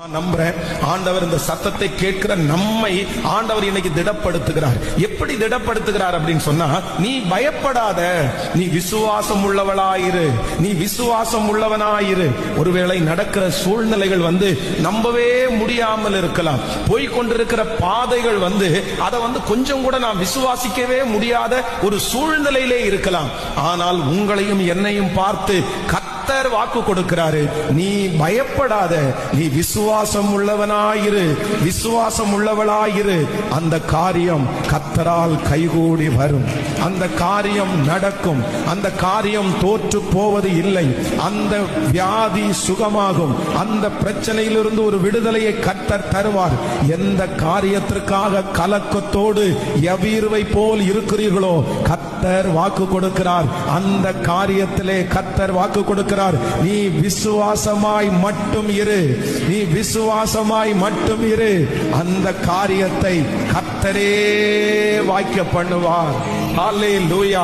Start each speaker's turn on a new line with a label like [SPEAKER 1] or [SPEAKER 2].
[SPEAKER 1] நம்புறேன் ஆண்டவர் இந்த சத்தத்தை கேட்கிற நம்மை ஆண்டவர் இன்னைக்கு திடப்படுத்துகிறார். எப்படி திடப்படுத்துகிறார் அப்படின்னு சொன்னா, நீ பயப்படாத, நீ விசுவாசம் உள்ளவளாயிரு, நீ விசுவாசம் உள்ளவனாயிரு. ஒருவேளை நடக்கிற சூழ்நிலைகள் நம்பவே முடியாமல் இருக்கலாம், போய்கொண்டிருக்கிற பாதைகள் அதை கொஞ்சம் கூட நான் விசுவாசிக்கவே முடியாத ஒரு சூழ்நிலையிலே இருக்கலாம். ஆனால் உங்களையும் என்னையும் பார்த்து கர்த்தர் வாக்கு கொடுக்கிறாரு, நீ பயப்படாத, நீ விசுவாசம் உள்ளவனாயிரு, விசுவாசம் உள்ளவளாயிரு. அந்த காரியம் கர்த்தரால் கைகூடி வரும், அந்த காரியம் நடக்கும், அந்த காரியம் தோற்று போவது இல்லை. அந்த வியாதி சுகமாகும், அந்த பிரச்சனையிலிருந்து ஒரு விடுதலையை கர்த்தர் தருவார். எந்த காரியத்திற்காக கலக்கத்தோடு யவீருவை போல் இருக்கிறீர்களோ, கர்த்தர் வாக்கு கொடுக்கிறார். அந்த காரியத்திலே கர்த்தர் வாக்கு கொடுக்கிறார், நீ விசுவாசமாய் மட்டும் இரு, நீ விசுவாசமாய் மட்டும் இரு. அந்த காரியத்தை கர்த்தரே வாய்க்க பண்ணுவார். ஹல்லேலூயா.